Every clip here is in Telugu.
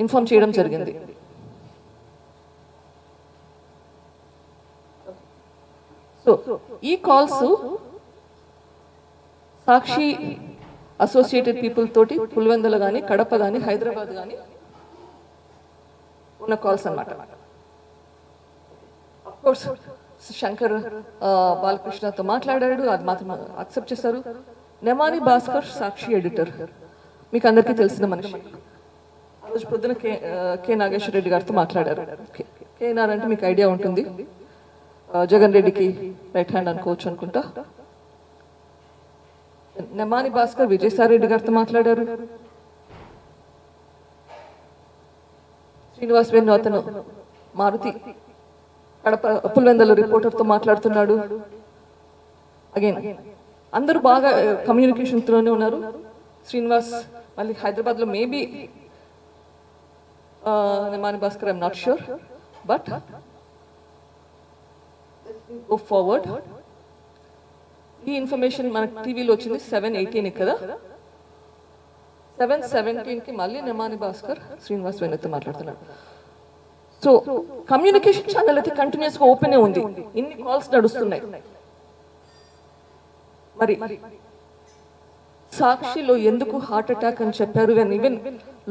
ఇన్ఫార్మ్ చేయడం జరిగింది. సో ఈ కాల్స్ సాక్షి అసోసియేటెడ్ పీపుల్ తోటి పులివెందుల కానీ, కడప కానీ, హైదరాబాద్ కానీ ఉన్న కాల్స్ అన్నమాట. అఫ్కోర్స్ శంకర్ బాలకృష్ణతో మాట్లాడాడు, అది మాత్రం అక్సెప్ట్ చేశారు. నెమాని భాస్కర్ సాక్షి ఎడిటర్, మీకు అందరికీ తెలిసిన మనిషి. రోజు పొద్దున కె నాగేశ్వర రెడ్డి గారితో మాట్లాడారు. కేఎన్ఆర్ అంటే మీకు ఐడియా ఉంటుంది, జగన్ రెడ్డికి రైట్ హ్యాండ్ అనుకోవచ్చు అనుకుంటా. నెమాని భాస్కర్ విజయసాయి రెడ్డి గారితో మాట్లాడారు. శ్రీనివాస్ వెన్ను అతను మారుతి కడప పులివెందుల రిపోర్టర్తో మాట్లాడుతున్నాడు. అగైన్ అందరూ బాగా కమ్యూనికేషన్తోనే ఉన్నారు. శ్రీనివాస్ మళ్ళీ హైదరాబాద్లో maybe Nemani Bhaskar I'm not sure, but go forward. ఈ ఇన్ఫర్మేషన్ మనకు టీవీలో వచ్చింది 7:18 కదా, 7:17కి మళ్ళీ నెమాని భాస్కర్ శ్రీనివాస్ వెన్నతో మాట్లాడుతున్నాడు. సో కమ్యూనికేషన్ ఛానల్ అయితే కంటిన్యూస్ గా ఓపెన్ ఉంది, ఇన్ని కాల్స్ నడుస్తున్నాయి. మరి సాక్షిలో ఎందుకు హార్ట్ అటాక్ అని చెప్పారు, ఈవెన్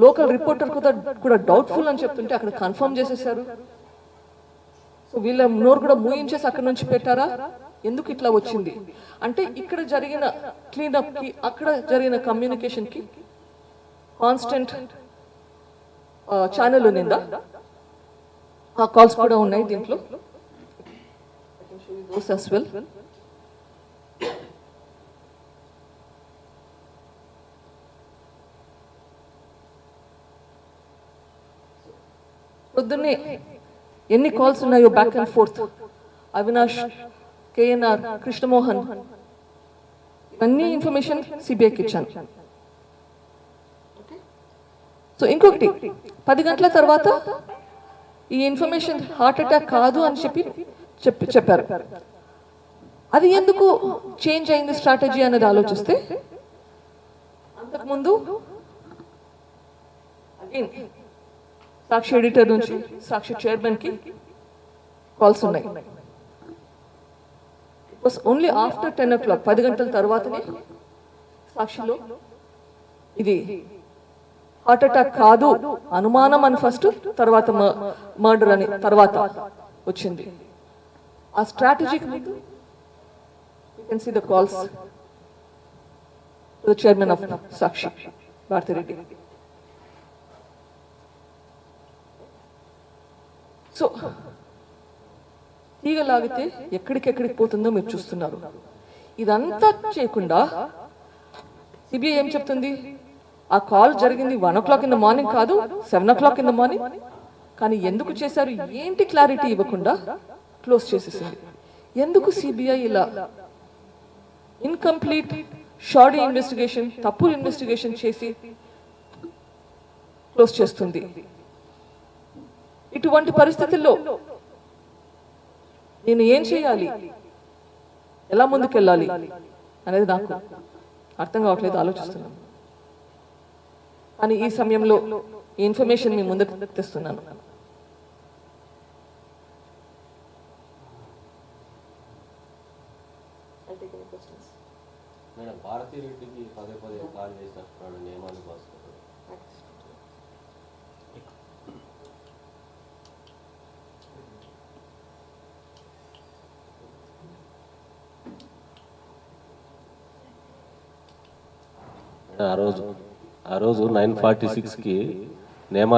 లోకల్ రిపోర్టర్ కూడా డౌట్ఫుల్ అని చెప్తుంటే అక్కడ కన్ఫర్మ్ చేసేసారు. సో వీళ్ళ నోరు కూడా మూయించేసి అక్కడ నుంచి పెట్టారా? ఎందుకు ఇట్లా వచ్చింది అంటే ఇక్కడ జరిగిన క్లీనప్ కి, అక్కడ జరిగిన కమ్యూనికేషన్ కి కాన్స్టెంట్ ఛానల్ ఉన్నిందా? ఆ కాల్స్ కూడా ఉన్నాయి దీంట్లో. పొద్దున్నే ఎన్ని కాల్స్ ఉన్నాయో back and fourth, Avinash, KNR, Krishnamohan, ఇవన్నీ ఇన్ఫర్మేషన్ సిబిఐకి ఇచ్చాను. సో ఇంకొకటి 10 గంటల తర్వాత ఈ ఇన్ఫర్మేషన్ హార్ట్ అటాక్ కాదు అని చెప్పారు. అది ఎందుకు చేంజ్ అయింది స్ట్రాటజీ అనేది ఆలోచిస్తే, అంతకుముందు సాక్షి ఎడిటర్ నుంచి సాక్షి చైర్మన్ కి కాల్స్ ఉన్నాయి. ఓన్లీ ఆఫ్టర్ 10 o'clock 10 గంటల తర్వాతనే సాక్షిలో ఇది హార్ట్ అటాక్ కాదు, అనుమానం అని ఫస్ట్, తర్వాత మర్డర్ అని తర్వాత వచ్చింది. ఆ స్ట్రాటజీకి ముందు you can see the calls to the chairman of Sakshi Bharathi Reddy. So తీగ లాగితే ఎక్కడికెక్కడికి పోతుందో మీరు చూస్తున్నారు. ఇదంతా చేయకుండా సిబిఐ ఏం చెప్తుంది, ఆ కాల్ జరిగింది 1 o'clock in the morning కాదు, 7 o'clock in the morning. కానీ ఎందుకు చేశారు, ఏంటి క్లారిటీ ఇవ్వకుండా క్లోజ్ చేసేసింది. ఎందుకు సిబిఐ ఇలా ఇన్కంప్లీట్ షార్డీ ఇన్వెస్టిగేషన్, తప్పు ఇన్వెస్టిగేషన్ చేసి క్లోజ్ చేస్తుంది? ఇటువంటి పరిస్థితుల్లో నేను ఏం చేయాలి, ఎలా ముందుకెళ్ళాలి అనేది నాకు అర్థం కావట్లేదు, ఆలోచిస్తున్నాను. కానీ ఈ సమయంలో ఈ ఇన్ఫర్మేషన్ మీ ముందుకు తెస్తున్నాను. మేడం, భారతిరెడ్డికి పదే కాల్ చేసినప్పుడు నియమాలు భాస్కర్ ఆ రోజు 9:46కి నియమాన్ని